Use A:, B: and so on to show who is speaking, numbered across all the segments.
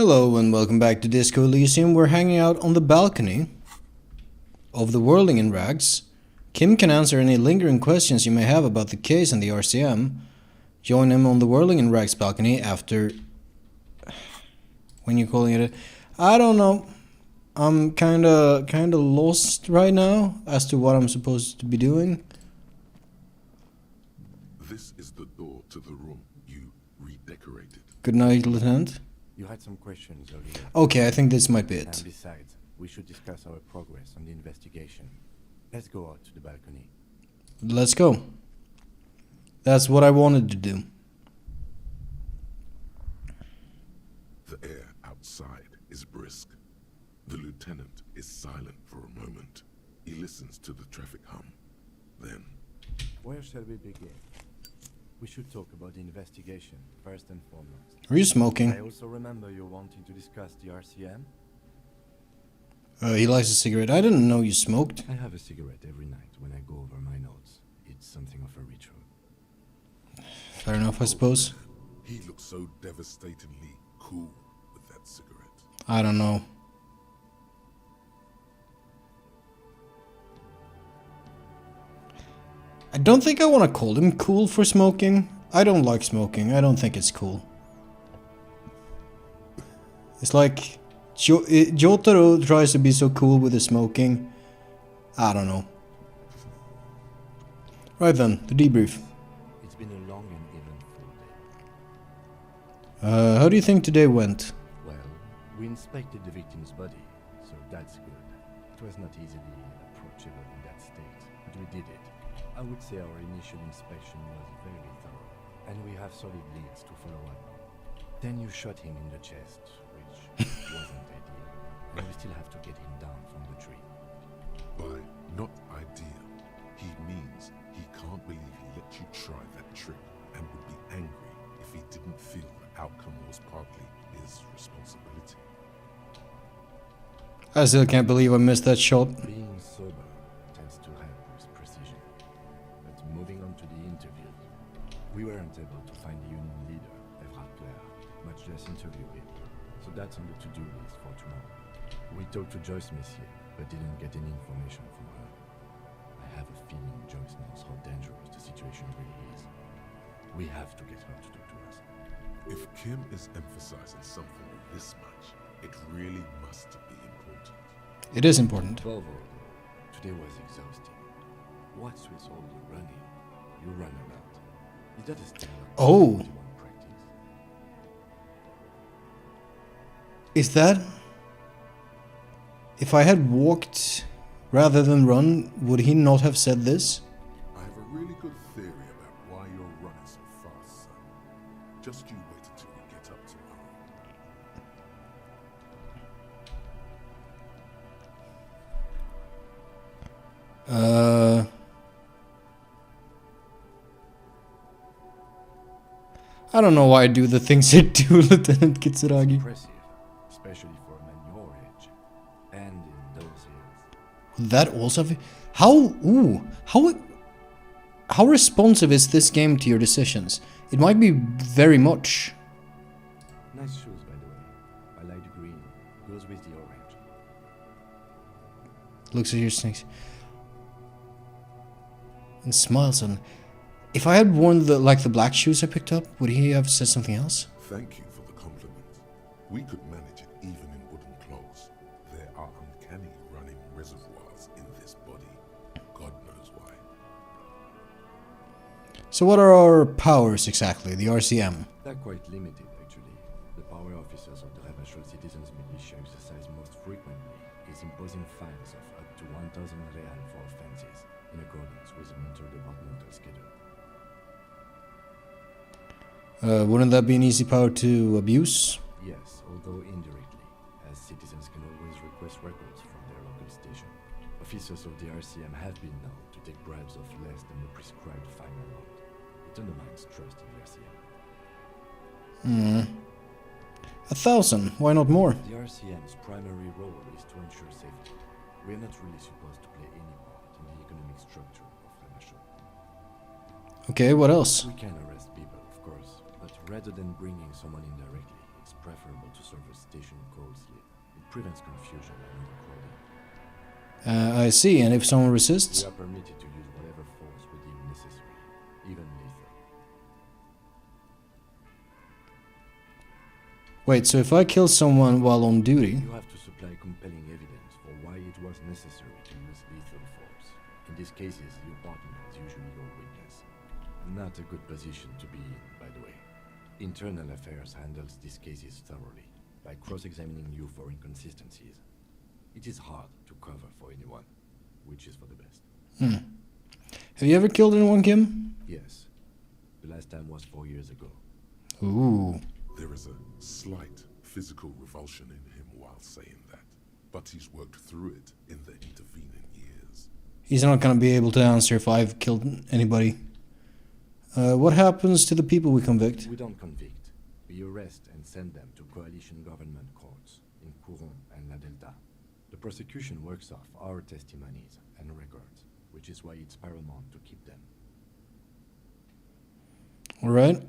A: Hello and welcome back to Disco Elysium. We're hanging out on the balcony of the Whirling in Rags. Kim can answer any lingering questions you may have about the case and the RCM. Join him on the Whirling in Rags balcony after... When you're calling it I don't know. I'm kinda lost right now as to what I'm supposed to be doing.
B: This is the door to the room you redecorated.
A: Good night, Lieutenant.
C: You had some questions earlier.
A: Okay, I think this might be it.
C: And besides, we should discuss our progress on the investigation. Let's go out to the balcony.
A: Let's go. That's what I wanted to do.
B: The air outside is brisk. The lieutenant is silent for a moment. He listens to the traffic hum. Then,
C: Where shall we begin? We should talk about the investigation, first and foremost.
A: Are you smoking?
C: I also remember you wanting to discuss the RCM.
A: He lights a cigarette. I didn't know you smoked.
C: I have a cigarette every night when I go over my notes. It's something of a ritual.
A: Fair enough, I suppose.
B: he looks so devastatingly cool with that cigarette.
A: I don't know. I don't think I want to call him cool for smoking. I don't like smoking. I don't think it's cool. It's like Jotaro tries to be so cool with the smoking. I don't know. Right then, the debrief.
C: It's been a long and eventful day.
A: How do you think today went?
C: Well, we inspected the victim's body, so that's good. It was not easily approachable in that state, but we did it. I would say our initial inspection was very thorough, and we have solid leads to follow up. Then you shot him in the chest, which wasn't ideal, and we still have to get him down from the tree.
B: By not ideal, he means he can't believe he let you try that trick and would be angry if he didn't feel the outcome was partly his responsibility.
A: I still can't believe I missed that shot.
C: Being sober tends to help with precision. But moving on to the interview, we weren't able to find the union leader, much less interview him. So that's on the to-do list for tomorrow. We talked to Joyce Messier, but didn't get any information from her. I have a feeling Joyce knows how dangerous the situation really is. We have to get her to talk to us.
B: If Kim is emphasizing something this much, it really must be important.
A: It is important.
C: Above all, today was exhausting. What's with all the running? You run a lot. Is that a standard
A: Oh.
C: practice?
A: Is that... If I had walked rather than run, would he not have said this?
B: I have a really good theory about why you're running so fast, son. Just you wait until we get up tomorrow.
A: I don't know why I do the things I do, Lieutenant Kitsuragi.
C: Impressive, especially for a man your age, and in those hills.
A: That also... How responsive is this game to your decisions? It might be very much.
C: Nice shoes, by the way. I like the green. Goes with the orange.
A: Looks at your snakes. And smiles on... If I had worn the black shoes I picked up, would he have said something else?
B: Thank you for the compliment. We could manage it even in wooden clothes. There are uncanny running reservoirs in this body. God knows why.
A: So what are our powers exactly, the RCM?
C: They're quite limited, actually. The power officers of the Rebel Citizens Militia exercise most frequently is imposing fines of up to 1,000 real for offenses, in accordance with an interdepartmental schedule.
A: Wouldn't that be an easy power to abuse?
C: Yes, although indirectly, as citizens can always request records from their local station. Officers of the RCM have been known to take bribes of less than the prescribed fine amount. It undermines trust in the RCM.
A: 1,000, why not more?
C: The RCM's primary role is to ensure safety. We are not really supposed to play any part in the economic structure of Rebel.
A: Okay, what else?
C: We can arrest people, of course, but rather than bringing someone in directly, it's preferable to serve a station code slip. It prevents confusion and overcrowding.
A: I see, and if someone
C: We
A: resists?
C: are permitted to use whatever force we deem necessary, even lethal.
A: Wait, so if I kill someone while on duty...
C: You have to supply compelling evidence for why it was necessary to use lethal force. In these cases, your partner is usually your witness. Not a good position to be in, by the way. Internal Affairs handles these cases thoroughly, by cross-examining you for inconsistencies. It is hard to cover for anyone, which is for the best.
A: Have you ever killed anyone, Kim?
C: Yes. The last time was 4 years ago.
A: Ooh.
B: There is a slight physical revulsion in him while saying that, but he's worked through it in the intervening years.
A: He's not gonna be able to answer if I've killed anybody. What happens to the people we convict?
C: We don't convict. We arrest and send them to coalition government courts in Courron and La Delta. The prosecution works off our testimonies and records, which is why it's paramount to keep them.
A: Alright.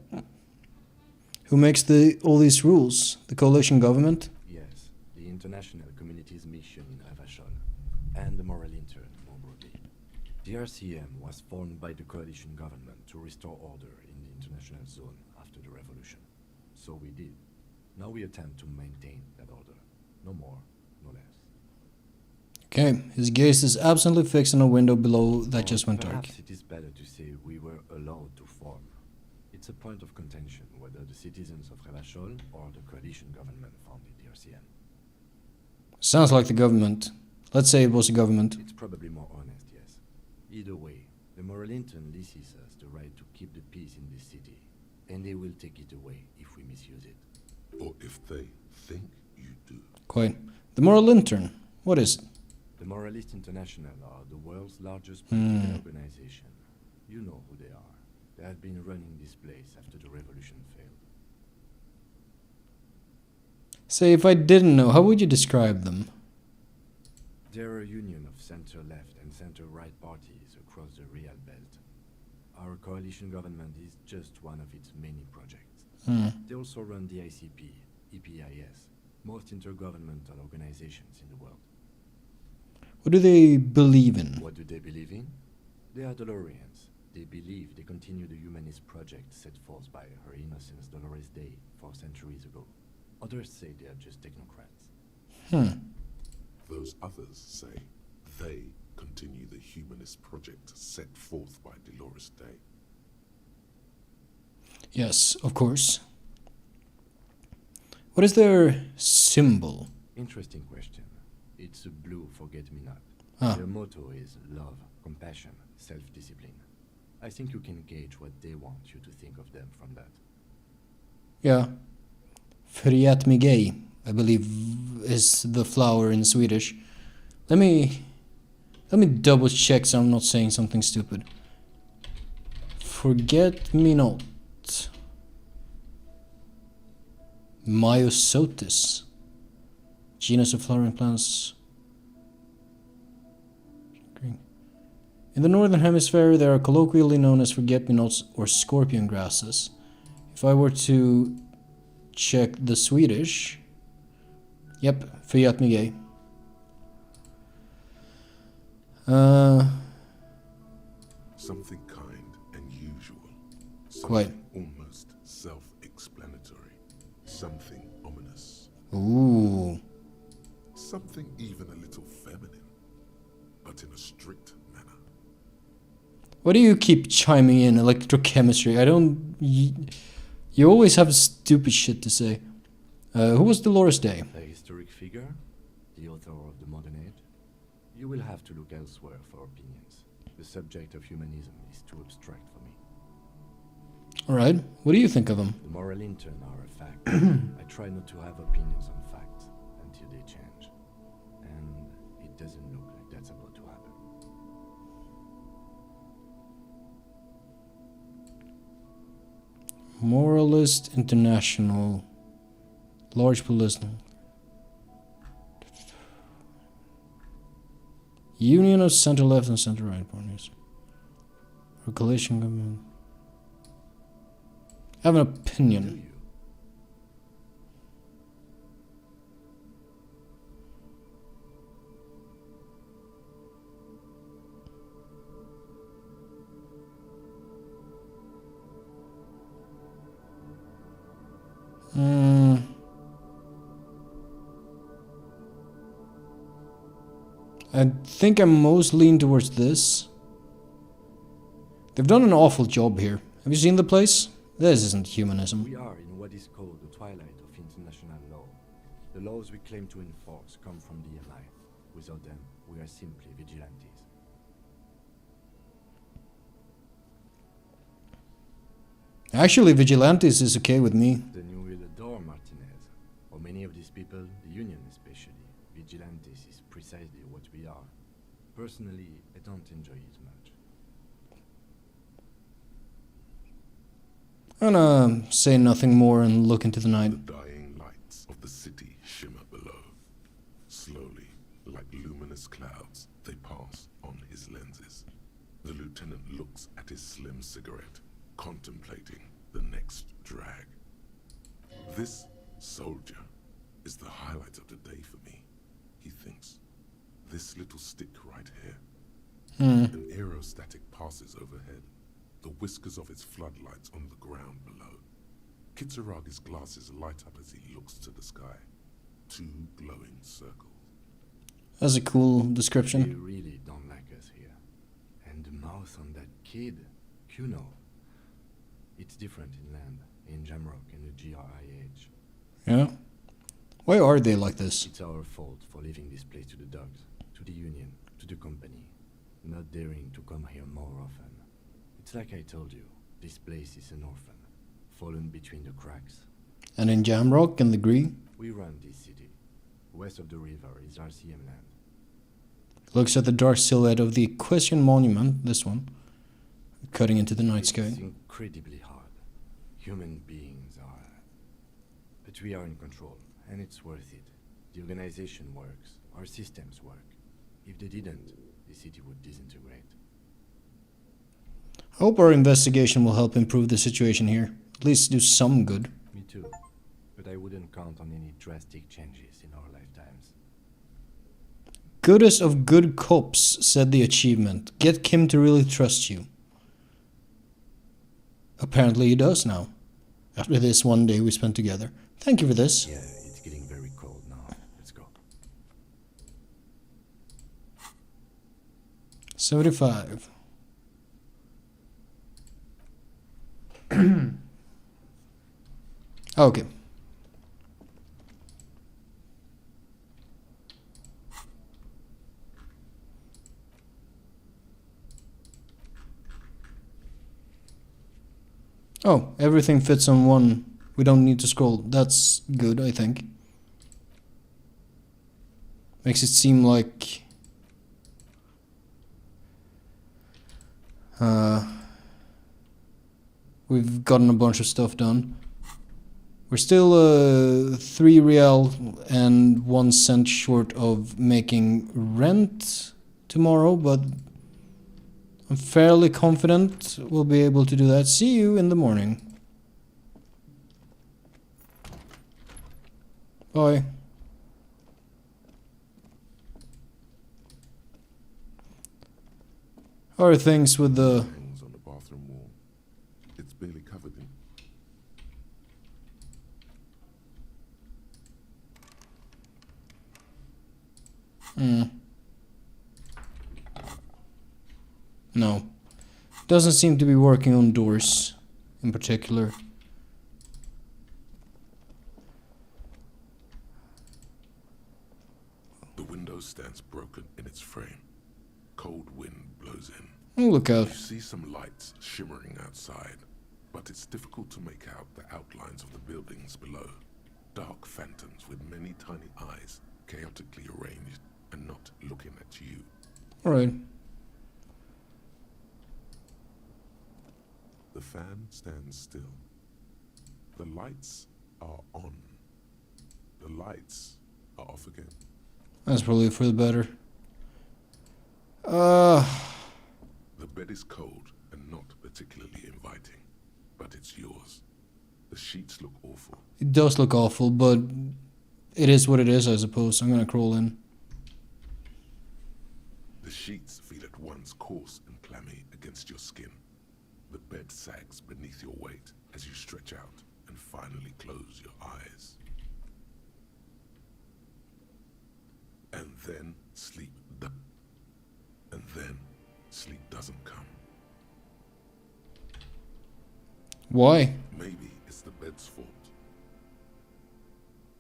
A: Who makes all these rules? The coalition government?
C: Yes, the international community's mission in Ravachol, and the moral intern more broadly. The RCM was formed by the coalition government to restore order in the international zone after the revolution. So we did. Now we attempt to maintain that order. No more, no less.
A: Okay, his gaze is absently fixed on a window below that just went dark.
C: Perhaps it is better to say we were allowed to form. It's a point of contention whether the citizens of Ravachol or the coalition government founded the RCM.
A: Sounds like the government. Let's say it was the government.
C: It's probably more honest, yes. Either way, the moral intern leases us the right to keep the peace in this city, and they will take it away if we misuse it.
B: Or if they think you do.
A: Quite. The moral intern. What is it?
C: The Moralist International are the world's largest political organization. You know who they are. They have been running this place after the revolution failed.
A: Say, if I didn't know, how would you describe them?
C: They're a union of center-left and center-right parties across the Real Belt. Our coalition government is just one of its many projects. They also run the ICP, EPIS, most intergovernmental organizations in the world.
A: What do they believe in?
C: What do they believe in? They are Dolorians. They believe they continue the humanist project set forth by Her Innocence Dolores Day 4 centuries ago. Others say they are just technocrats.
B: Those others say they continue the humanist project set forth by Dolores Day.
A: Yes, of course. What is their symbol?
C: Interesting question. It's a blue forget-me-not.
A: Ah.
C: Their motto is love, compassion, self-discipline. I think you can gauge what they want you to think of them from that.
A: Yeah. Förget mig ej, I believe is the flower in Swedish. Let me double check so I'm not saying something stupid. Forget me not. Myosotis. Genus of flowering plants. In the northern hemisphere, they are colloquially known as forget-me-nots or scorpion grasses. If I were to check the Swedish, yep, förget mig ej.
B: Something kind and usual.
A: Quite.
B: Something almost self-explanatory. Something ominous.
A: Ooh.
B: Something even a little feminine, but in a strict manner.
A: Why do you keep chiming in electrochemistry? I don't... You always have stupid shit to say. Who was Dolores Day?
C: A historic figure? The author of the modern age? You will have to look elsewhere for opinions. The subject of humanism is too abstract for me.
A: Alright, what do you think of him?
C: The moral intern are a fact. I try not to have opinions on facts until they change. And it doesn't look like that's about to happen.
A: Moralist International. Large political. Union of center-left and center-right parties. Or coalition government. I have an
C: Do
A: opinion.
C: you?
A: I think I most lean towards this. They've done an awful job here. Have you seen the place? This isn't humanism.
C: We are in what is called the twilight of international law. The laws we claim to enforce come from the MI. Without them, we are simply vigilantes.
A: Actually, vigilantes is okay with me.
C: Then you will adore Martinez. For many of these people, the Union especially, vigilantes is precisely what we are. Personally, I don't enjoy it much.
A: I'm gonna say nothing more and look into the night.
B: The dying lights of the city shimmer below. Slowly, like luminous clouds, they pass on his lenses. The lieutenant looks at his slim cigarette, contemplating the next drag. This soldier is the highlight of the day for me, he thinks. This little stick right here. An aerostatic passes overhead, the whiskers of its floodlights on the ground below. Kitsuragi's glasses light up as he looks to the sky. Two glowing circles.
A: That's a cool
C: They
A: description.
C: really don't like us here. And the mouth on that kid, Kuno. It's different inland, in Jamrock and the GRIH.
A: Yeah? Why are they like this?
C: It's our fault for leaving this place to the dogs, to the Union, to the company, not daring to come here more often. It's like I told you, this place is an orphan, fallen between the cracks.
A: And in Jamrock and the Gree?
C: We run this city. West of the river is RCM land.
A: Looks at the dark silhouette of the Equestrian Monument, this one, cutting into the night
C: It's
A: sky.
C: incredibly hard. Human beings are... But we are in control, and it's worth it. The organization works, our systems work. If they didn't, the city would disintegrate.
A: I hope our investigation will help improve the situation here. At least do some good.
C: Me too. But I wouldn't count on any drastic changes in our lifetimes.
A: Goodest of good cops, said the achievement. Get Kim to really trust you. Apparently he does now. After this one day we spent together. Thank you for this.
C: Yeah, it's getting very cold now. Let's go.
A: 75. Okay. Oh, everything fits on one. We don't need to scroll. That's good, I think. Makes it seem like... we've gotten a bunch of stuff done. We're still 3 real and 1 cent short of making rent tomorrow, but I'm fairly confident we'll be able to do that. See you in the morning. Bye. How are things with the...
B: Hangs on the bathroom wall. It's barely covered in.
A: No. Doesn't seem to be working on doors in particular.
B: The window stands broken in its frame. Cold wind blows in.
A: Oh, look out.
B: You see some lights shimmering outside, but it's difficult to make out the outlines of the buildings below. Dark phantoms with many tiny eyes, chaotically arranged and not looking at you.
A: Alright.
B: The fan stands still. The lights are on. The lights are off again.
A: That's probably for the better.
B: The bed is cold and not particularly inviting, but it's yours. The sheets look awful.
A: It does look awful, but it is what it is, I suppose. I'm gonna crawl in.
B: The sheets feel at once coarse and clammy against your skin. The bed sags beneath your weight as you stretch out and finally close your eyes. And then sleep
A: Why?
B: Maybe it's the bed's fault.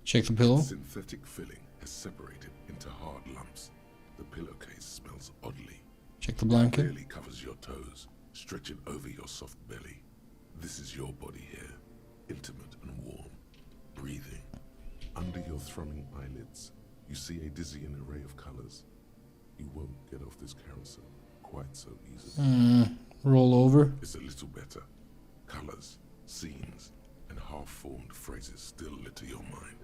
A: Check the pillow.
B: Synthetic filling has separated into hard lumps. The pillowcase smells oddly.
A: Check the blanket.
B: Barely covers your toes, stretching over your soft belly. This is your body here, intimate and warm, breathing. Under your thrumming eyelids, you see a dizzying array of colors. You won't get off this carousel quite so easily.
A: Roll over.
B: It's a little better. Colors, scenes, and half-formed phrases still litter your mind.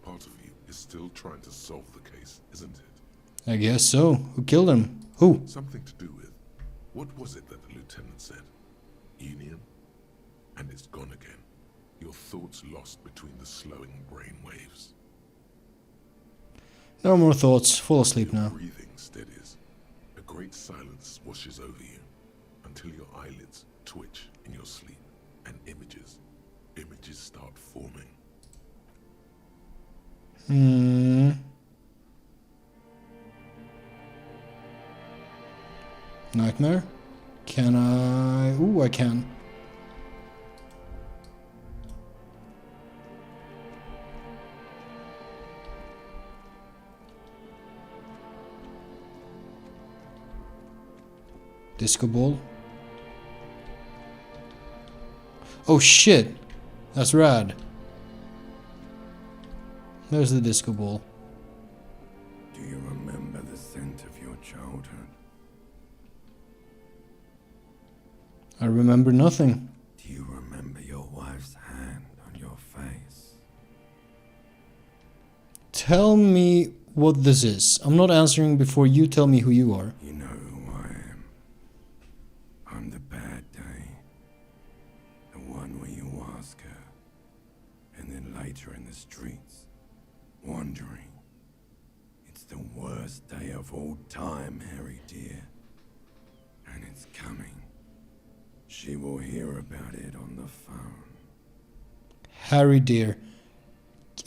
B: Part of you is still trying to solve the case, isn't it?
A: I guess so. Who killed him? Who?
B: Something to do with, what was it that the lieutenant said? Union? And it's gone again. Your thoughts lost between the slowing brain waves.
A: No more thoughts. Fall asleep
B: Your
A: now.
B: breathing steadies. A great silence washes over you until your eyelids twitch in your sleep and images start forming.
A: Nightmare? Can I... Ooh, I can. Disco ball. Oh shit! That's rad. There's the disco ball.
D: Do you remember the scent of your childhood?
A: I remember nothing.
D: Do you remember your wife's hand on your face?
A: Tell me what this is. I'm not answering before you tell me who you are.
D: You know who I am. I'm the bad day. The one where you ask her, and then later in the streets, wandering. It's the worst day of all time, Harry dear. And it's coming. She will hear about it on the phone.
A: Harry dear.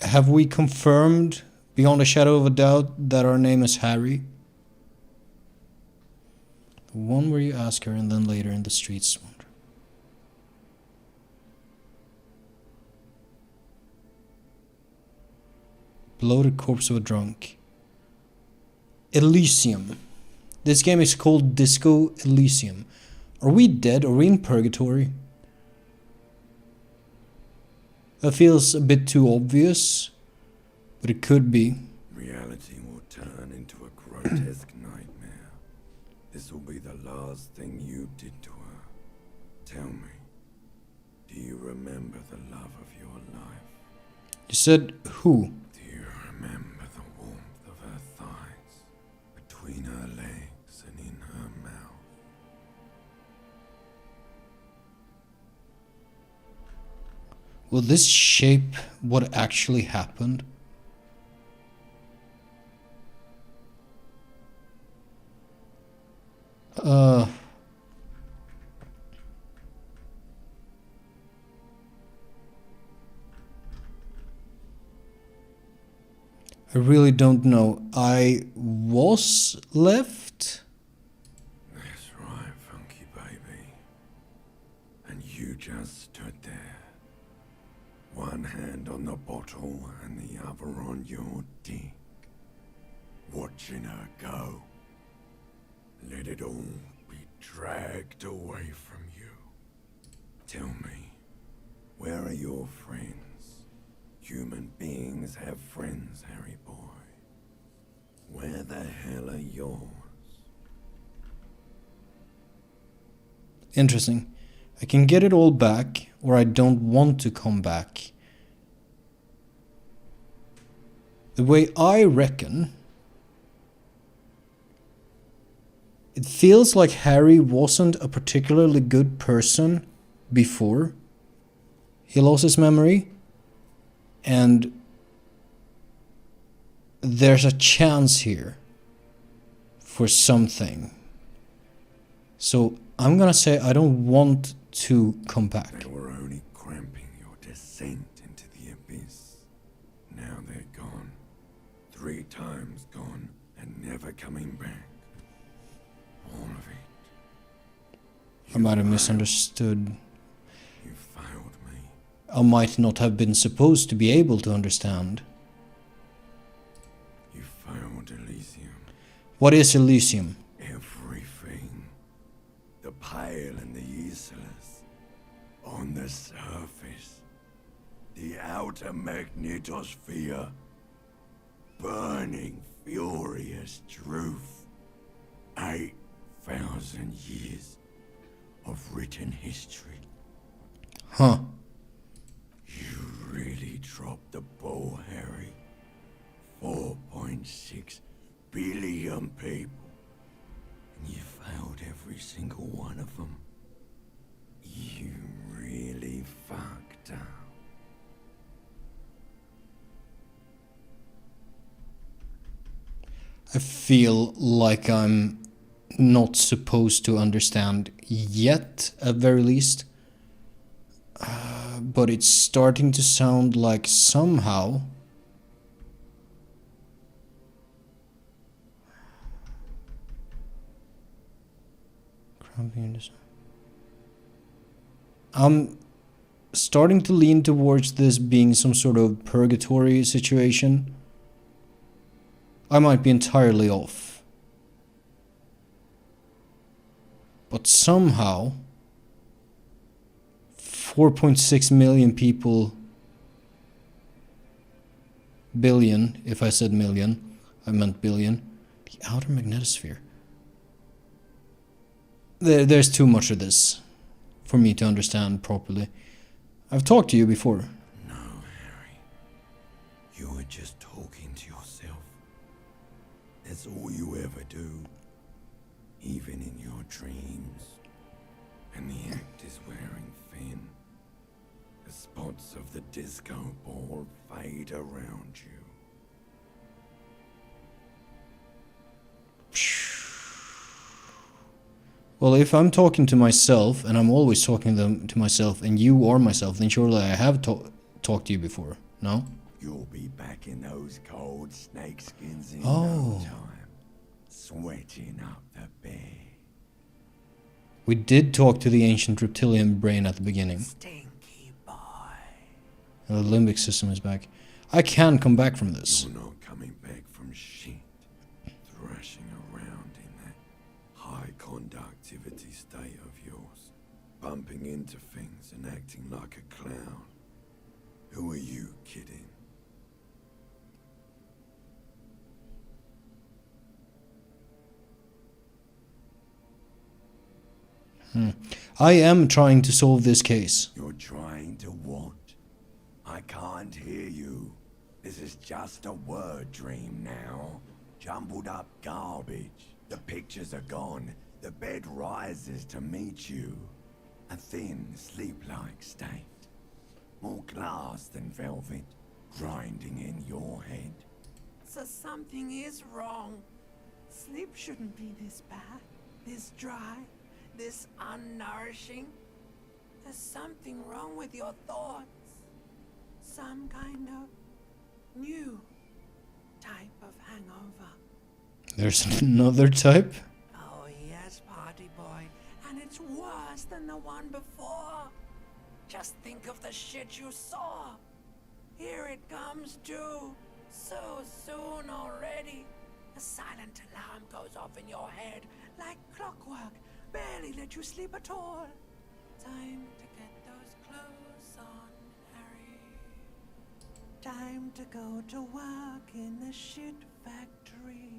A: Have we confirmed beyond a shadow of a doubt that our name is Harry? The one where you ask her and then later in the streets wander. Bloated corpse of a drunk. Elysium. This game is called Disco Elysium. Are we dead? Are we in purgatory? That feels a bit too obvious, but it could be.
D: Reality will turn into a grotesque nightmare. This will be the last thing you did to her. Tell me, do you remember the love of your life?
A: You said who?
D: Do you remember the warmth of her thighs, between her legs and in her mouth?
A: Will this shape what actually happened? I really don't know. I was left?
D: That's right, funky baby. And you just stood there. One hand on the bottle and the other on your dick. Watching her go. Let it all be dragged away from you. Tell me, where are your friends? Human beings have friends, Harry boy. Where the hell are yours?
A: Interesting. I can get it all back, or I don't want to come back. The way I reckon, it feels like Harry wasn't a particularly good person before. He lost his memory, and there's a chance here for something. So I'm gonna say I don't want to come back.
D: They were only cramping your descent into the abyss. Now they're gone. 3 times gone and never coming back. All of it.
A: I might have misunderstood.
D: You
A: I might not have been supposed to be able to understand.
D: You found Elysium.
A: What is Elysium?
D: Everything. The pale and the useless. On the surface. The outer magnetosphere. Burning, furious truth. 8,000 years of written history.
A: Huh.
D: You really dropped the ball, Harry. 4.6 billion people. And you failed every single one of them. You really fucked up.
A: I feel like I'm not supposed to understand yet, at very least. But it's starting to sound like somehow I'm starting to lean towards this being some sort of purgatory situation. I might be entirely off. But somehow 4.6 million people, billion, if I said million, I meant billion, the outer magnetosphere. There's too much of this for me to understand properly. I've talked to you before.
D: No, Harry. You were just talking to yourself. That's all you ever do. Even in your dreams. And the act is wearing thin. The spots of the disco ball fade around you.
A: Well, if I'm talking to myself, and I'm always talking to myself, and you are myself, then surely I have talked to you before, no?
D: You'll be back in those cold snakeskins in
A: Oh.
D: no time. Sweating up the bed.
A: We did talk to the ancient reptilian brain at the beginning.
D: Stinky boy.
A: And the limbic system is back. I can come back from this.
D: You're not coming back from shit. Thrashing around in that high conductivity state of yours. Bumping into things and acting like a clown. Who are you kidding?
A: I am trying to solve this case.
D: You're trying to what? I can't hear you. This is just a word dream now. Jumbled up garbage. The pictures are gone. The bed rises to meet you. A thin, sleep-like state. More glass than velvet, grinding in your head.
E: So something is wrong. Sleep shouldn't be this bad, this dry, this unnourishing. There's something wrong with your thoughts. Some kind of new type of hangover.
A: There's another type?
E: Oh yes, party boy. And it's worse than the one before. Just think of the shit you saw. Here it comes too. So soon already. A silent alarm goes off in your head like clockwork. Barely let you sleep at all. Time to get those clothes on, Harry. Time to go to work in the shit factory.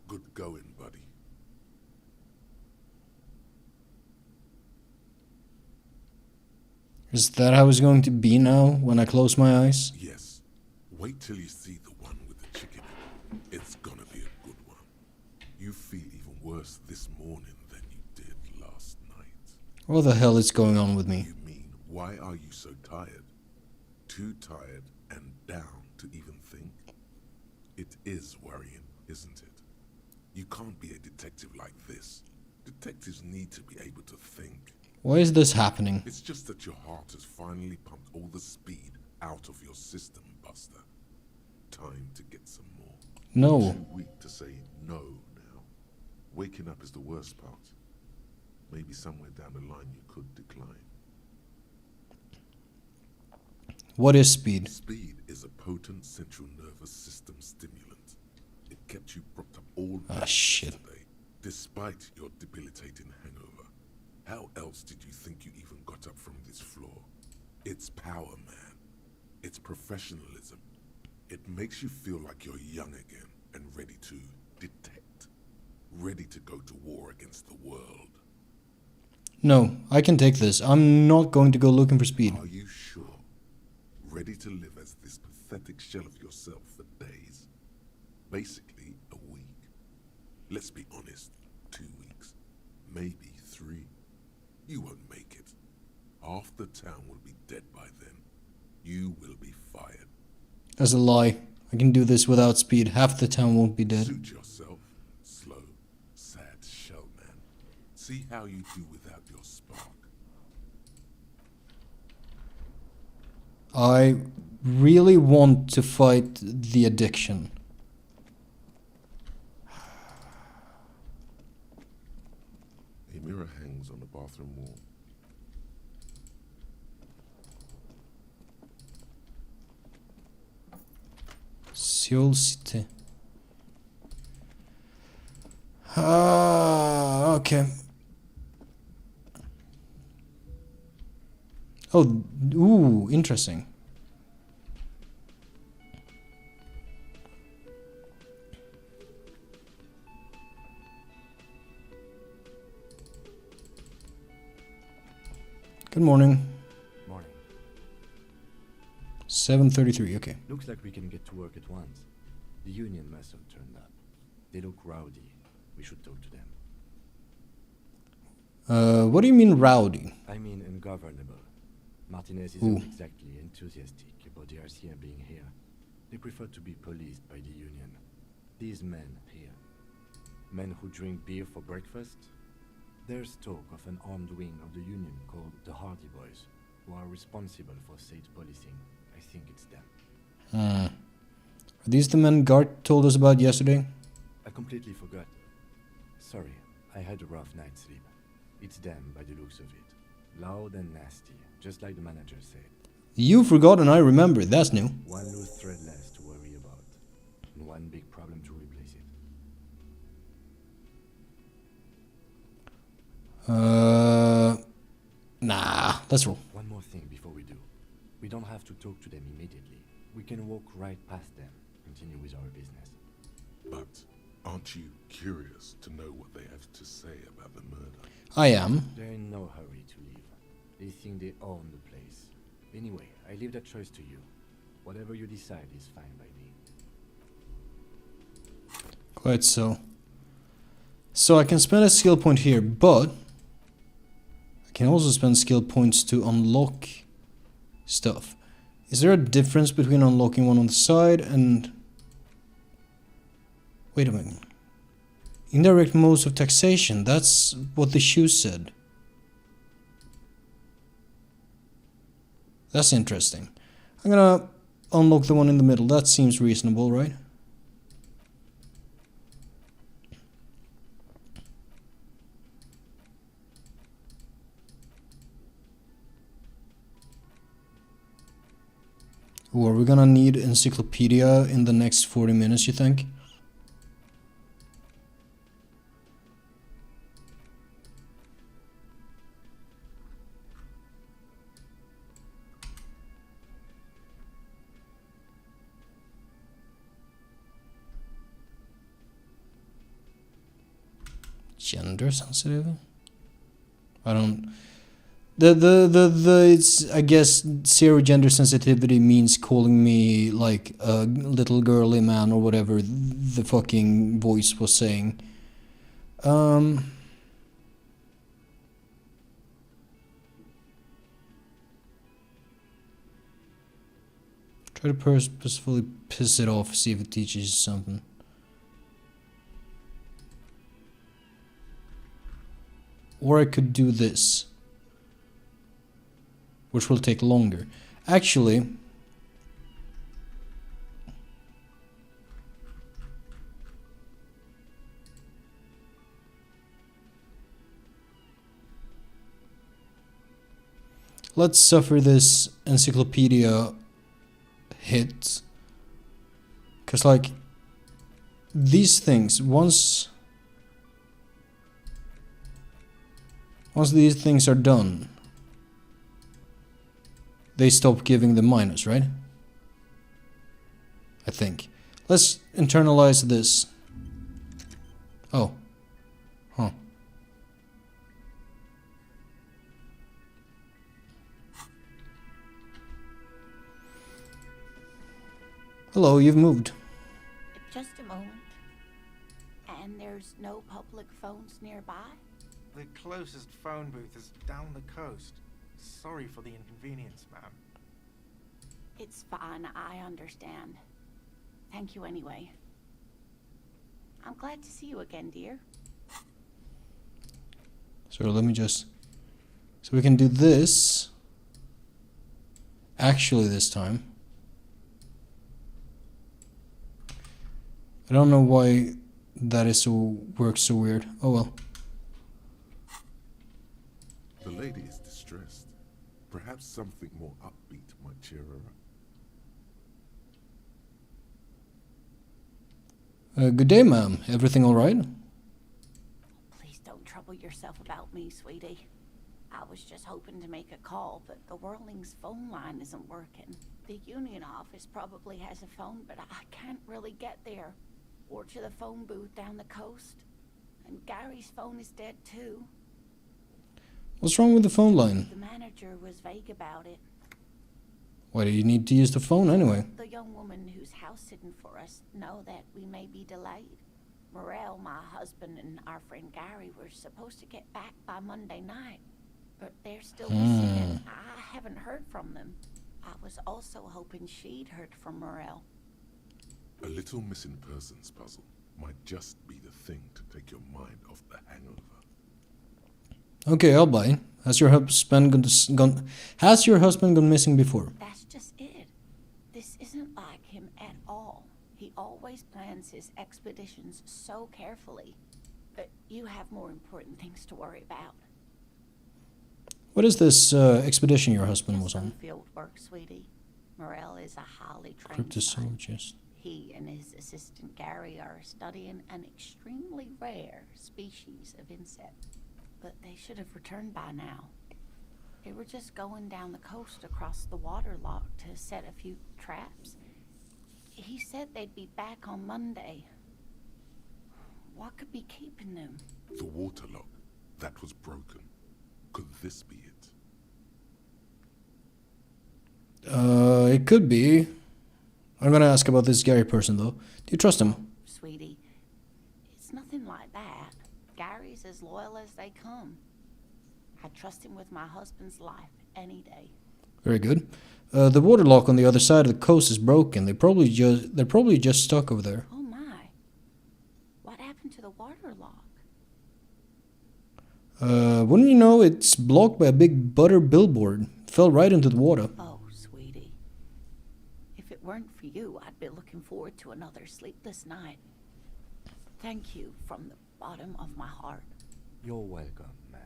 B: Good going, buddy.
A: Is that how it's going to be now when I close my eyes?
B: Yes. Wait till you see the one with the chicken in it. It's gonna be a good one. You feel even worse this morning than you did last night.
A: What the hell is going on with me?
B: You mean, why are you so tired? Too tired and down to even think? It is worrying, isn't it? You can't be a detective like this. Detectives need to be able to think.
A: Why is this happening?
B: It's just that your heart has finally pumped all the speed out of your system, Buster. Time to get some more.
A: No.
B: Too weak to say no now. Waking up is the worst part. Maybe somewhere down the line you could decline.
A: What is speed?
B: Speed is a potent central nervous system stimulant. It kept you propped up all
A: Ah,
B: day
A: shit.
B: yesterday, despite your debilitating hangover. How else did you think you even got up from this floor? It's power, man. It's professionalism. It makes you feel like you're young again and ready to detect. Ready to go to war against the world.
A: No, I can take this. I'm not going to go looking for speed.
B: Are you sure? Ready to live as this pathetic shell of yourself for days? Basically, a week. Let's be honest, 2 weeks. Maybe 3. You won't make it. Half the town will be dead by then. You will be fired.
A: That's a lie. I can do this without speed. Half the town won't be dead.
B: Suit yourself. Slow, sad shell man. See how you do without your spark.
A: I really want to fight the addiction.
B: A mirror hangs on the bathroom wall.
A: Seoul City. Ah, okay. Oh, ooh, interesting. Good morning.
C: Morning.
A: 7:33. Okay.
C: Looks like we can get to work at once. The union must have turned up. They look rowdy. We should talk to them.
A: What do you mean rowdy?
C: I mean ungovernable. Martinez
A: Ooh.
C: isn't exactly enthusiastic about the RCM being here. They prefer to be policed by the union. These men here. Men who drink beer for breakfast. There's talk of an armed wing of the union called the Hardy Boys, who are responsible for state policing. I think it's them.
A: Are these the men Gart told us about yesterday?
C: I completely forgot. Sorry, I had a rough night's sleep. It's them by the looks of it. Loud and nasty, just like the manager said.
A: You forgot and I remember. That's new.
C: One loose thread less to worry about. And one big problem to replace it.
A: Nah, let's roll.
C: One more thing before we do. We don't have to talk to them immediately. We can walk right past them, continue with our business.
B: But aren't you curious to know what they have to say about the murder?
A: I am.
C: They're in no hurry to leave. They think they own the place. Anyway, I leave that choice to you. Whatever you decide is fine by me.
A: Quite so. So I can spend a skill point here, but I can also spend skill points to unlock stuff. Is there a difference between unlocking one on the side and... Wait a minute. Indirect modes of taxation, that's what the shoe said. That's interesting. I'm gonna unlock the one in the middle. That seems reasonable, right? Ooh, are we gonna need encyclopedia in the next 40 minutes, you think? Gender sensitive? I don't... it's, I guess, zero gender sensitivity means calling me like a little girly man or whatever the fucking voice was saying. Try to purposefully piss it off, see if it teaches you something. or I could do this, which will take longer. Actually, let's suffer this encyclopedia hit. Because, like, these things, once these things are done, they stop giving the minus, right? I think. Let's internalize this. Oh. Huh. Hello, you've moved.
F: Just a moment. And there's no public phones nearby?
G: The closest phone booth is down the coast. Sorry for the inconvenience, ma'am.
F: It's fine, I understand. Thank you anyway. I'm glad to see you again, dear.
A: So let me just... So we can do this. Actually this time. I don't know why that is so works so weird. Oh well.
B: The lady is distressed. Perhaps something more upbeat might cheer her up.
A: Good day, ma'am. Everything all right?
F: Please don't trouble yourself about me, sweetie. I was just hoping to make a call, but the Whirling's phone line isn't working. The union office probably has a phone, but I can't really get there. Or to the phone booth down the coast. And Gary's phone is dead too.
A: What's wrong with the phone line?
F: The manager was vague about it.
A: Why do you need to use the phone anyway?
F: The young woman who's house sitting for us know that we may be delayed. Morel, my husband, and our friend Gary were supposed to get back by Monday night. But they're still missing and I haven't heard from them. I was also hoping she'd heard from Morel.
B: A little missing persons puzzle might just be the thing to take your mind off the hangover.
A: Okay, I'll buy. Has your husband gone missing before?
F: That's just it. This isn't like him at all. He always plans his expeditions so carefully. But you have more important things to worry about.
A: What is this expedition your husband was
F: Some
A: on?
F: field work, sweetie. Morel is a highly trained scientist.
A: Cryptozoologist.
F: He and his assistant Gary are studying an extremely rare species of insect. But they should have returned by now. They were just going down the coast across the waterlock to set a few traps. He said they'd be back on Monday. What could be keeping them?
B: The waterlock, that was broken. Could this be it?
A: It could be. I'm gonna ask about this Gary person though. Do you trust him?
F: Sweetie, it's nothing like that. Gary's as loyal as they come. I trust him with my husband's life any day.
A: Very good. The waterlock on the other side of the coast is broken. They're probably just stuck over there.
F: Oh my. What happened to the water lock?
A: Wouldn't you know it's blocked by a big butter billboard. Fell right into the water.
F: Oh, sweetie. If it weren't for you, I'd be looking forward to another sleepless night. Thank you from the bottom of my heart.
C: You're welcome, ma'am.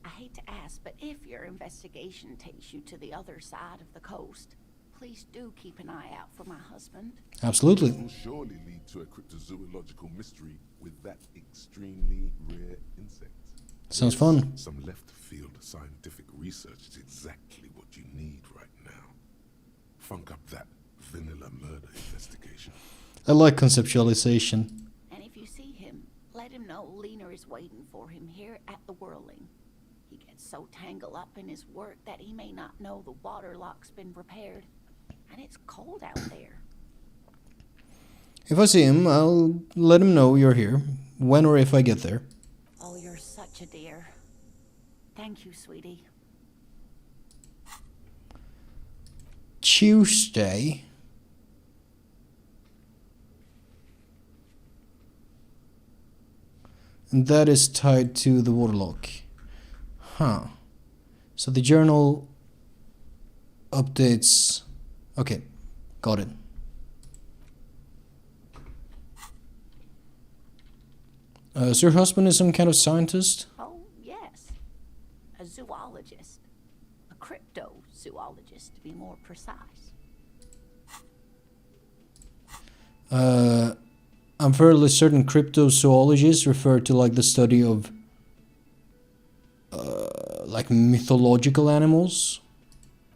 F: I hate to ask, but if your investigation takes you to the other side of the coast, please do keep an eye out for my husband.
A: Absolutely.
B: This will surely lead to a cryptozoological mystery with that extremely rare insect.
A: Sounds fun.
B: Some left-field scientific research is exactly what you need right now. Funk up that vanilla murder investigation.
A: I like conceptualization.
F: And if you see him, let him know Lena is waiting for him here at the Whirling. He gets so tangled up in his work that he may not know the water lock's been repaired. And it's cold out there.
A: If I see him, I'll let him know you're here, when or if I get there.
F: Oh, you're such a dear. Thank you, sweetie.
A: Tuesday. And that is tied to the waterlock. Huh. So the journal updates. Okay, got it. So your husband is some kind of scientist?
F: Oh, yes. A zoologist. A cryptozoologist, to be more precise.
A: I'm fairly certain cryptozoologists refer to like the study of like mythological animals.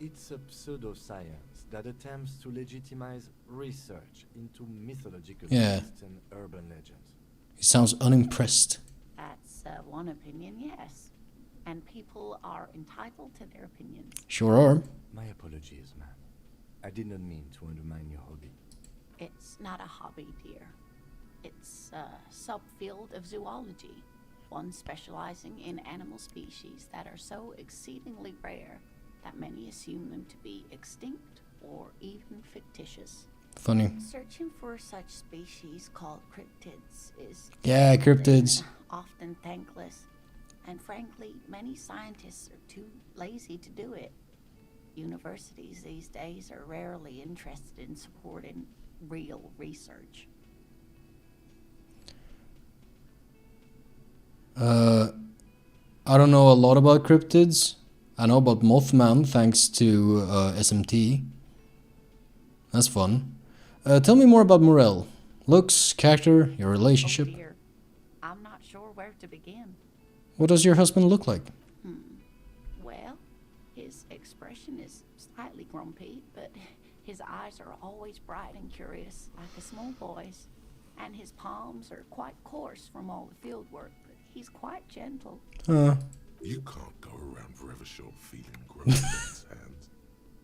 C: It's a pseudoscience that attempts to legitimize research into mythological
A: Yeah.
C: myths and urban legends.
A: He sounds unimpressed.
F: That's one opinion, yes. And people are entitled to their opinions.
A: Sure are.
C: My apologies, ma'am. I did not mean to undermine your hobby.
F: It's not a hobby, dear. It's a subfield of zoology, one specializing in animal species that are so exceedingly rare that many assume them to be extinct or even fictitious.
A: Funny.
F: Searching for such species called cryptids is
A: Yeah, cryptids.
F: often thankless, and frankly, many scientists are too lazy to do it. Universities these days are rarely interested in supporting real research.
A: I don't know a lot about cryptids. I know about Mothman thanks to SMT. That's fun. Tell me more about Morel. Looks, character, your relationship.
F: Oh dear, I'm not sure where to begin.
A: What does your husband look like?
F: Well, his expression is slightly grumpy, but his eyes are always bright and curious, like a small boy's. And his palms are quite coarse from all the field work, but he's quite gentle.
B: You can't go around forever short feeling grown men's hands.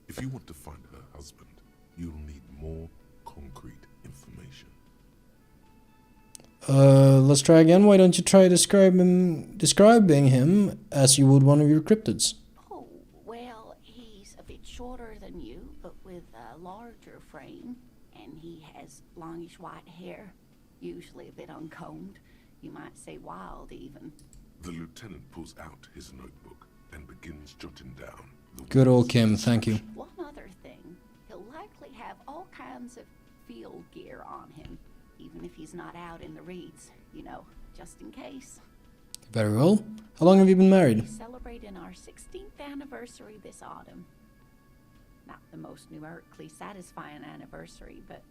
B: If you want to find her husband, you'll need more concrete information.
A: Let's try again. Why don't you try describing him as you would one of your cryptids?
F: Oh, well, he's a bit shorter than you, but with a larger frame, and he has longish white hair, usually a bit uncombed. You might say wild, even.
B: The lieutenant pulls out his notebook and begins jotting down the
A: Good old
B: words
A: Kim, thank you.
F: One other thing, he'll likely have all kinds of field gear on him, even if he's not out in the reeds, you know, just in case.
A: Very well. How long have you been married?
F: We're celebrating our 16th anniversary this autumn. Not the most numerically satisfying anniversary, but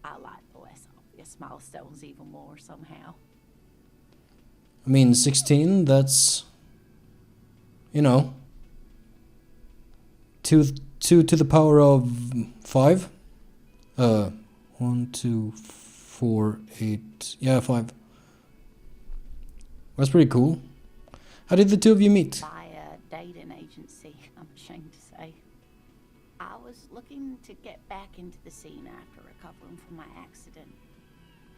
F: I like the less obvious milestones even more somehow.
A: I mean, 16, that's, you know, 2 to the power of 5. 1, 2, 4, 8, yeah, 5. That's pretty cool. How did the two of you meet?
F: By a dating agency, I'm ashamed to say. I was looking to get back into the scene after recovering from my accident,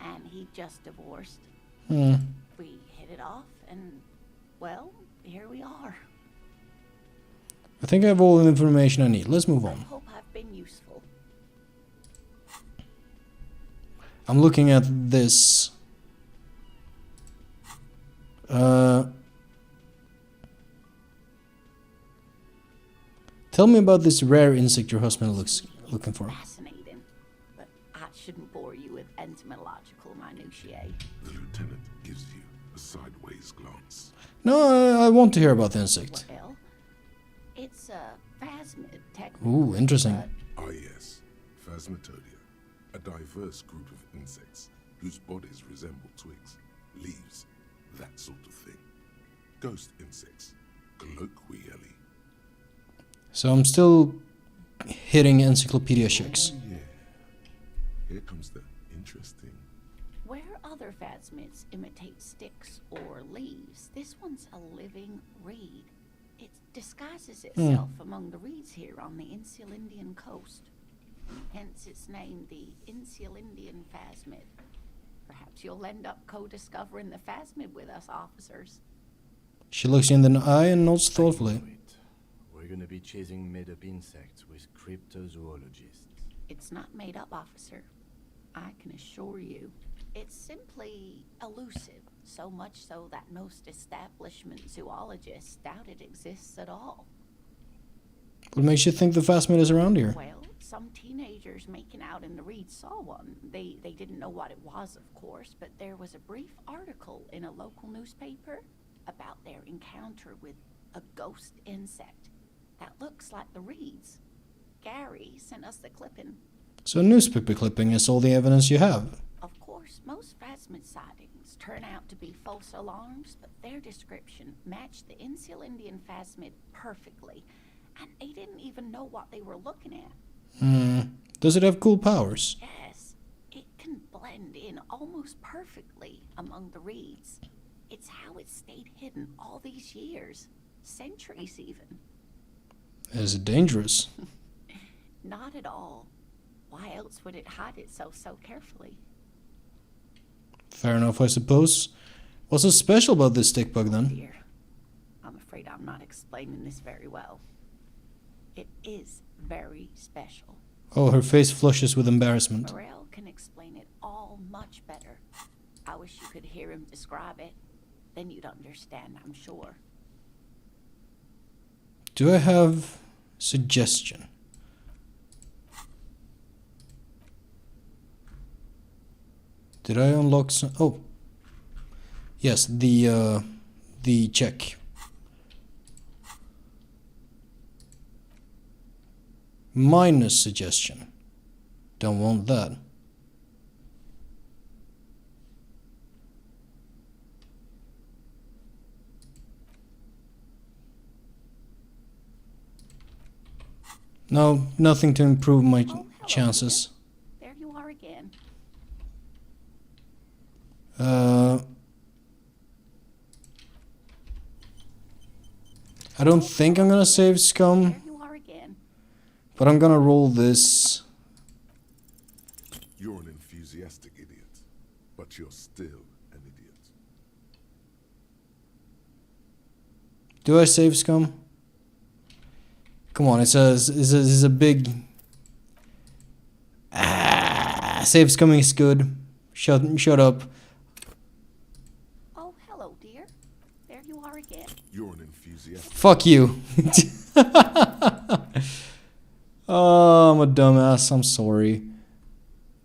F: and he just divorced. We hit it off, and, well, here we are.
A: I think I have all the information I need. Let's move
F: I
A: on.
F: hope I've been useful.
A: I'm looking at this. Tell me about this rare insect your husband looking for.
F: Fascinating, but I shouldn't bore you with entomological minutiae.
B: The lieutenant gives you a sideways glance.
A: No, I want to hear about the insect.
F: Well, it's a phasmid technically.
A: Ooh, interesting.
F: but
B: Ah yes, Phasmatodia, a diverse group of insects whose bodies resemble twigs, leaves, that sort of thing. Ghost insects, colloquially.
A: So I'm still hitting encyclopedia checks.
B: Oh, yeah. Here comes the interesting.
F: Where other phasmids imitate sticks or leaves, this one's a living reed. It disguises itself among the reeds here on the Insulindian coast. Hence its name, the Insulindian phasmid. Perhaps you'll end up co-discovering the phasmid with us officers.
A: She looks you in the eye and nods thoughtfully.
C: Wait. We're gonna be chasing made-up insects with cryptozoologists.
F: It's not made up, officer. I can assure you. It's simply elusive, so much so that most establishment zoologists doubt it exists at all.
A: What makes you think the phasmid is around here?
F: Well, some teenagers making out in the reeds saw one. They didn't know what it was, of course, but there was a brief article in a local newspaper about their encounter with a ghost insect that looks like the reeds. Gary sent us the clipping.
A: So a newspaper clipping is all the evidence you have.
F: Of course, most phasmid sightings turn out to be false alarms, but their description matched the Insular Indian phasmid perfectly, and they didn't even know what they were looking at.
A: Does it have cool powers?
F: Yes, it can blend in almost perfectly among the reeds. It's how it stayed hidden all these years, centuries even.
A: Is it dangerous?
F: Not at all. Why else would it hide itself so carefully?
A: Fair enough, I suppose. What's so special about this stick bug then?
F: Dear, I'm afraid I'm not explaining this very well. It is very special.
A: Oh, her face flushes with embarrassment.
F: Morel can explain it all much better. I wish you could hear him describe it. Then you'd understand, I'm sure.
A: Do I have suggestion? Did I unlock some? Oh, yes, the check. Minus suggestion. Don't want that. No, nothing to improve my
F: Hello,
A: chances.
F: There you are again.
A: I don't think I'm gonna save scum,
F: There you are again.
A: but I'm gonna roll this.
B: You're an enthusiastic idiot, but you're still an idiot.
A: Do I save scum? Come on, it's a big. Save scum is good. Shut up.
F: Oh, hello, dear. There you are again.
B: You're an enthusiastic.
A: Fuck you. Oh, I'm a dumbass. I'm sorry.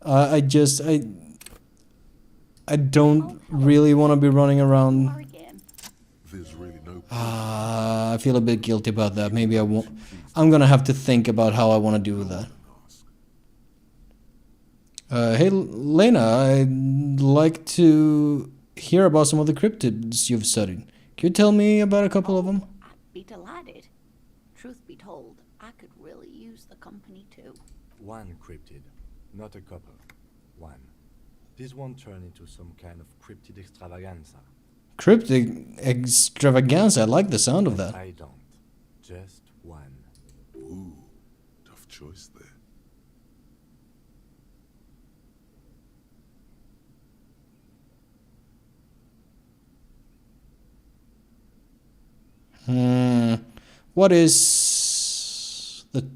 A: I don't really want to be running
F: You are
A: around.
F: again.
B: There's really no.
A: I feel a bit guilty about that. Maybe I won't. I'm gonna have to think about how I want to do that. Hey, Lena, I'd like to hear about some of the cryptids you've studied. Can you tell me about a couple of them?
F: I'd be delighted. Truth be told, I could really use the company too.
C: One cryptid, not a couple. One. This won't turn into some kind of cryptid extravaganza.
A: Cryptic extravaganza. I like the sound of that.
C: I don't. Just one.
B: Ooh, tough choice there.
A: What is the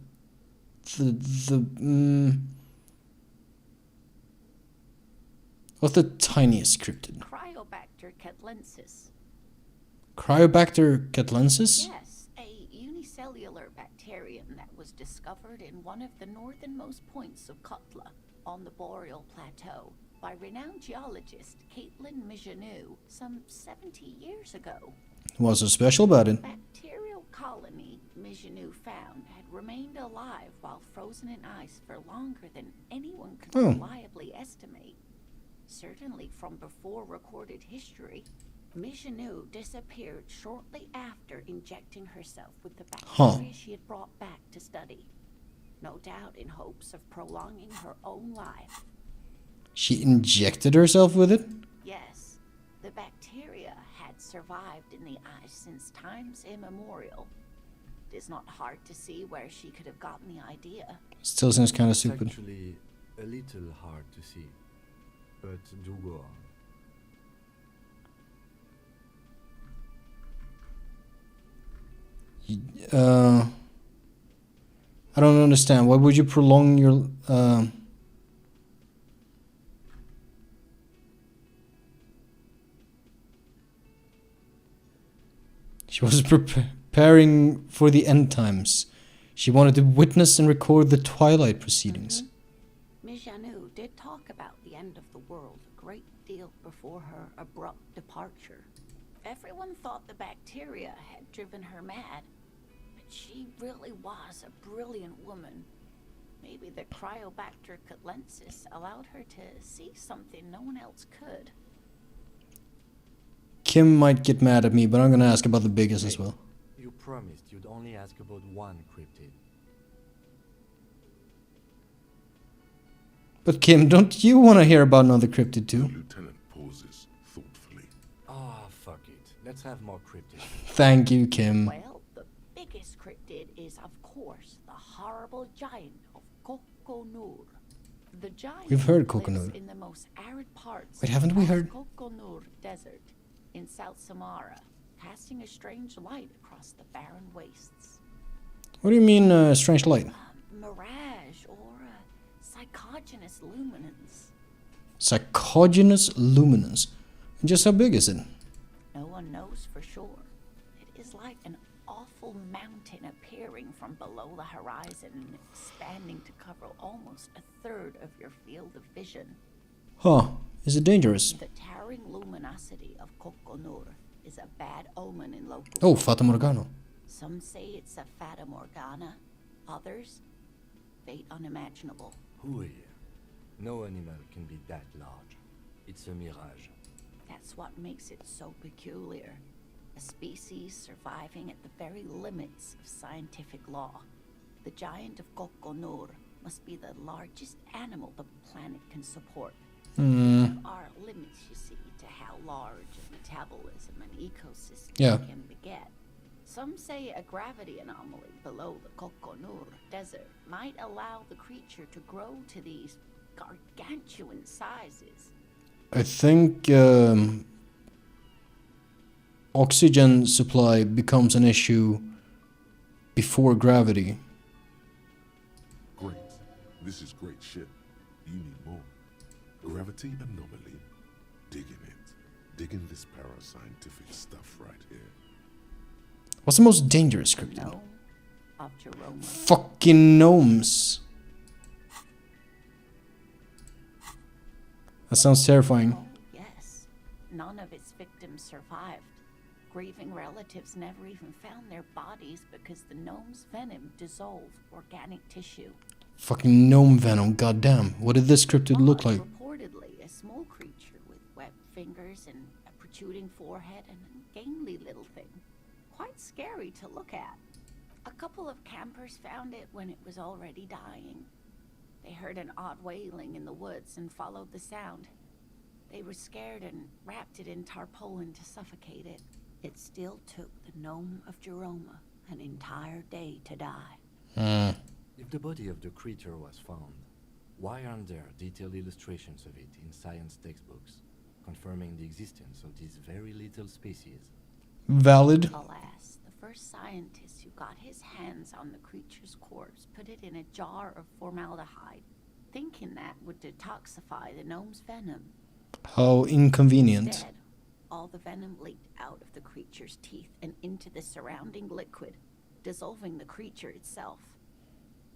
A: what's the tiniest cryptid?
F: Cryobacter catlensis.
A: Cryobacter catlensis?
F: Yes, a unicellular bacterium that was discovered in one of the northernmost points of Kotla on the Boreal Plateau by renowned geologist Caitlin Mijanou some 70 years ago.
A: What's so special about it?
F: Bacterial colony Mijanou found had remained alive while frozen in ice for longer than anyone could
A: Oh.
F: reliably estimate. Certainly from before recorded history, Mijanou disappeared shortly after injecting herself with the bacteria she had brought back to study. No doubt in hopes of prolonging her own life.
A: She injected herself with it?
F: Yes, the bacteria had survived in the ice since times immemorial. It is not hard to see where she could have gotten the idea.
A: Still seems kind of
C: It's
A: stupid.
C: actually a little hard to see. But do go on.
A: I don't understand. Why would you prolong your She was preparing for the end times. She wanted to witness and record the Twilight proceedings.
F: Miss Janu did talk about the end of the world a great deal before her abrupt departure. Everyone thought the bacteria had driven her mad, but she really was a brilliant woman. Maybe the Cryobacter catlensis allowed her to see something no one else could.
A: Kim might get mad at me, but I'm gonna ask about the biggest as well.
C: You promised you'd only ask about one cryptid.
A: But Kim, don't you want to hear about another cryptid
B: The
A: too?
B: lieutenant pauses thoughtfully.
C: Ah, fuck it. Let's have more cryptids.
A: Thank you, Kim.
F: Well, the biggest cryptid is, of course, the horrible giant of Kokonur. The giant
A: We've heard
F: lives
A: Kokonur.
F: in the most arid parts
A: Wait, haven't we
F: of the
A: heard?
F: Kokonur Desert in South Samara, casting a strange light across the barren wastes.
A: What do you mean, strange light?
F: Mirage or psychogenous luminance.
A: Psychogenous luminance. And just how big is it?
F: No one knows for sure. It is like an awful mountain appearing from below the horizon and expanding to cover almost a third of your field of vision.
A: Huh. Is it dangerous?
F: The towering luminosity of Kokonur is a bad omen in local.
A: Oh, Fata Morgana.
F: Some say it's a Fata Morgana, others, fate unimaginable.
C: Who here? No animal can be that large. It's a mirage.
F: That's what makes it so peculiar. A species surviving at the very limits of scientific law. The giant of Kokonur must be the largest animal the planet can support. There are limits, you see, to how large a metabolism an ecosystem can beget. Some say a gravity anomaly below the Kokonur Desert might allow the creature to grow to these gargantuan sizes.
A: I think oxygen supply becomes an issue before gravity.
B: Great. This is great shit. You need more. Gravity anomaly. Digging it. Digging this parascientific stuff right here.
A: What's the most dangerous cryptid?
F: No, of Jerome.
A: Fucking gnomes. That sounds terrifying.
F: Oh, yes. None of its victims survived. Grieving relatives never even found their bodies because the gnome's venom dissolved organic tissue.
A: Fucking gnome venom, goddamn. What did this cryptid look like?
F: Reportedly a small creature with webbed fingers and a protruding forehead and a gangly little thing. Quite scary to look at. A couple of campers found it when it was already dying. They heard an odd wailing in the woods and followed the sound. They were scared and wrapped it in tarpaulin to suffocate it. It still took the gnome of Jeroma an entire day to die.
C: If the body of the creature was found, why aren't there detailed illustrations of it in science textbooks, confirming the existence of this very little species?
A: Valid.
F: Alas, the first scientist who got his hands on the creature's corpse put it in a jar of formaldehyde, thinking that would detoxify the gnome's venom.
A: How inconvenient.
F: Instead, all the venom leaked out of the creature's teeth and into the surrounding liquid, dissolving the creature itself.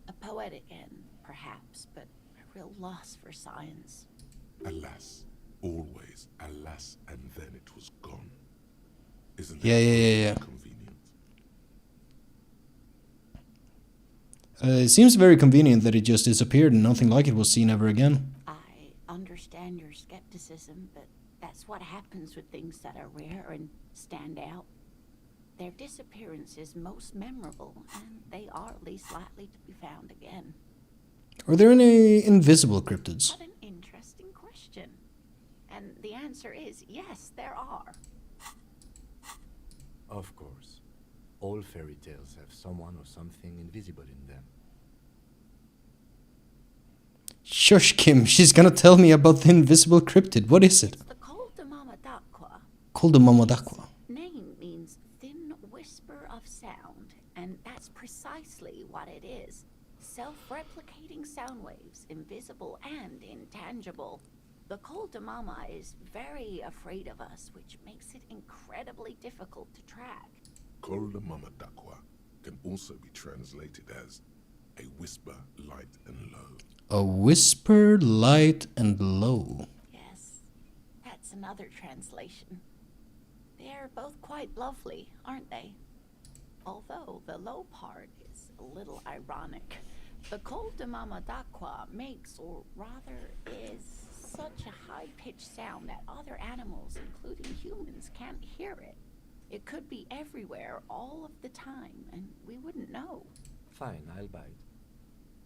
F: A poetic end, perhaps, but a real loss for science.
B: Alas. Always alas, and then it was gone. Isn't
A: Yeah.
B: convenient?
A: It seems very convenient that it just disappeared and nothing like it was seen ever again.
F: I understand your skepticism, but that's what happens with things that are rare and stand out. Their disappearance is most memorable, and they are least likely to be found again.
A: Are there any invisible cryptids?
F: What an interesting question. And the answer is yes, there are.
C: Of course. All fairy tales have someone or something invisible in them.
A: Shush, Kim. She's gonna tell me about the invisible cryptid. What is it?
F: It's the Col de Mamadaqua.
A: Called the Mamadaqua.
F: Name means thin whisper of sound, and that's precisely what it is. Self-replicating sound waves, invisible and intangible. The Col de Mama is very afraid of us, which makes it incredibly difficult to track.
B: Kolda Mamadakwa can also be translated as a whisper, light and low.
A: A whisper, light, and low.
F: Yes, that's another translation. They're both quite lovely, aren't they? Although the low part is a little ironic. The Col de Mamadakwa makes, or rather is, such a high-pitched sound that other animals, including humans, can't hear it. It could be everywhere all of the time, and we wouldn't know.
C: Fine, I'll bite.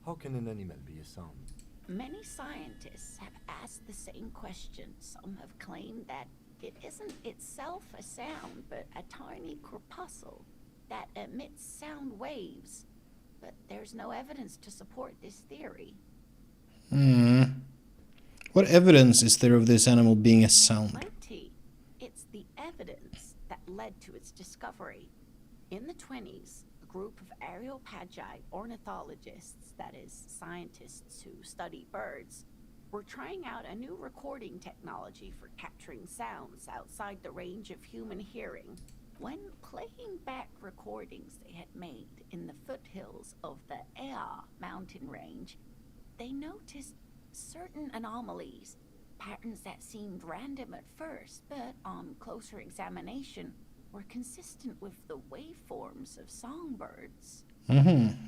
C: How can an animal be a sound?
F: Many scientists have asked the same question. Some have claimed that it isn't itself a sound, but a tiny corpuscle that emits sound waves. But there's no evidence to support this theory.
A: What evidence is there of this animal being a sound?
F: Plenty. It's the evidence that led to its discovery. In the 20s, a group of areopagi ornithologists, that is, scientists who study birds, were trying out a new recording technology for capturing sounds outside the range of human hearing. When playing back recordings they had made in the foothills of the Ea mountain range, they noticed certain anomalies, patterns that seemed random at first, but on closer examination were consistent with the waveforms of songbirds.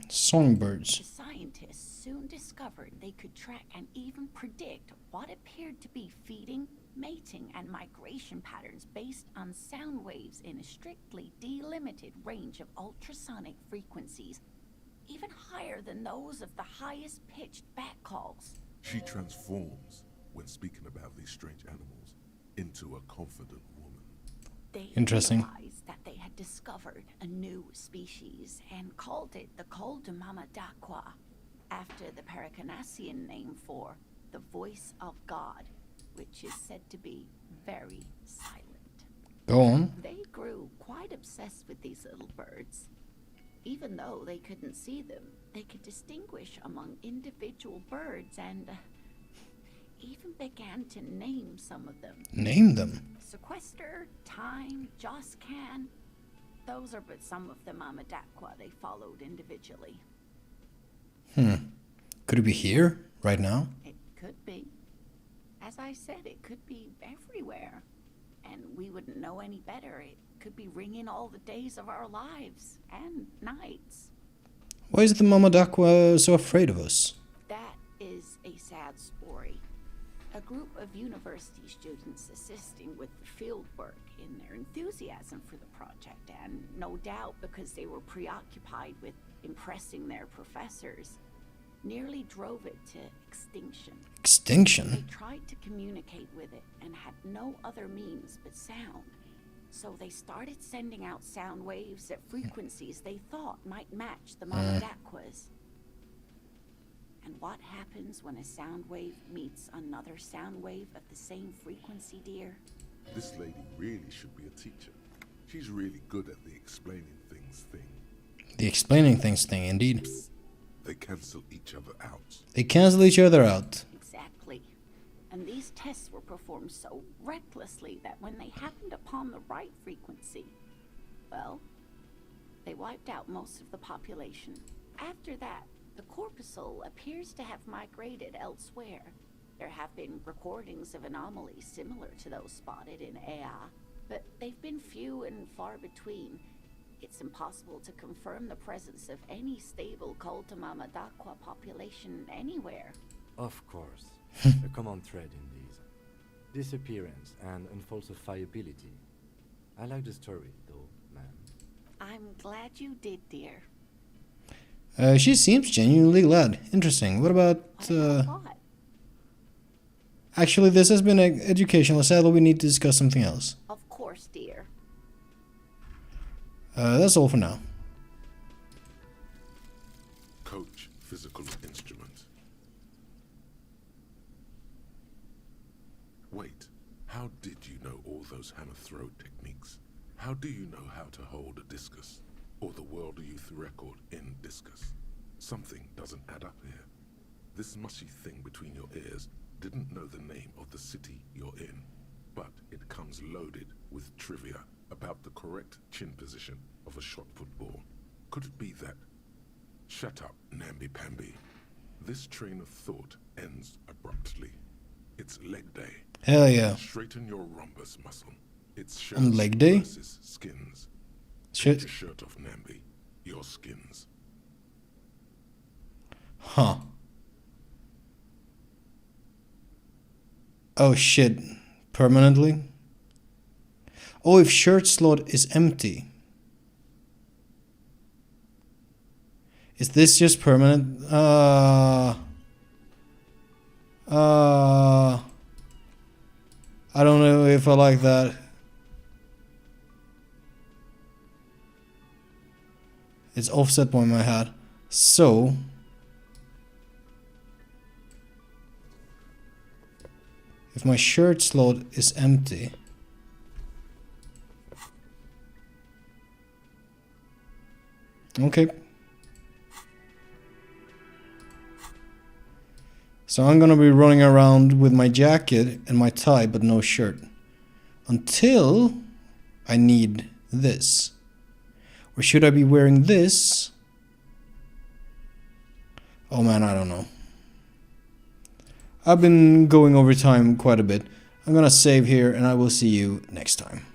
A: Songbirds.
F: The scientists soon discovered they could track and even predict what appeared to be feeding, mating, and migration patterns based on sound waves in a strictly delimited range of ultrasonic frequencies, even higher than those of the highest pitched bat calls.
B: She transforms, when speaking about these strange animals, into a confident woman.
F: They
A: Interesting.
F: realized that they had discovered a new species and called it the Col de Mamadakwa, after the Paracanassian name for the voice of God, which is said to be very silent.
A: Go on.
F: They grew quite obsessed with these little birds. Even though they couldn't see them, they could distinguish among individual birds and even began to name some of them.
A: Name them.
F: Sequester, Time, Joscan. Those are but some of the Mamadakwa they followed individually.
A: Could it be here, right now?
F: It could be. As I said, it could be everywhere. And we wouldn't know any better. It could be ringing all the days of our lives and nights.
A: Why is the Mamadakwa so afraid of us?
F: That is a sad story. A group of university students assisting with the field work in their enthusiasm for the project, and no doubt because they were preoccupied with impressing their professors, nearly drove it to extinction. They
A: Extinction?
F: tried to communicate with it and had no other means but sound. So they started sending out sound waves at frequencies they thought might match the Mamadakwas. And what happens when a sound wave meets another sound wave of the same frequency, dear?
B: This lady really should be a teacher. She's really good at the explaining things thing.
A: The explaining things thing, indeed.
B: They cancel each other out.
A: They cancel each other out.
F: Exactly. And these tests were performed so recklessly that when they happened upon the right frequency, well, they wiped out most of the population. After that, the corpuscle appears to have migrated elsewhere. There have been recordings of anomalies similar to those spotted in Ea, but they've been few and far between. It's impossible to confirm the presence of any stable Col de Mamadakwa population anywhere.
C: Of course. A common thread in these. Disappearance and unfalsifiability. I like the story, though, ma'am.
F: I'm glad you did, dear.
A: She seems genuinely glad. Interesting. What about,
F: What?
A: Actually, this has been educational. Sadly, we need to discuss something else.
F: Of course, dear.
A: That's all for now.
B: Coach, physical instrument. Wait, how did you know all those hammer throw techniques? How do you know how to hold a discus? Or the world youth record in discus? Something doesn't add up here. This mushy thing between your ears didn't know the name of the city you're in. but it comes loaded with trivia about the correct chin position of a shot-put ball. Could it be that? Shut up, namby-pamby. This train of thought ends abruptly. It's leg day.
A: Hell yeah.
B: Straighten your rhombus muscle. It's shirts
A: On leg day?
B: versus skins. Take
A: Shit.
B: your shirt off, Namby. Your skins.
A: Huh. Oh shit. Permanently? Oh, if shirt slot is empty. Is this just permanent? I don't know if I like that. It's offset by my hat. So if my shirt slot is empty, okay. So I'm gonna be running around with my jacket and my tie but no shirt. Until I need this. Or should I be wearing this? Oh man, I don't know. I've been going over time quite a bit. I'm gonna save here and I will see you next time.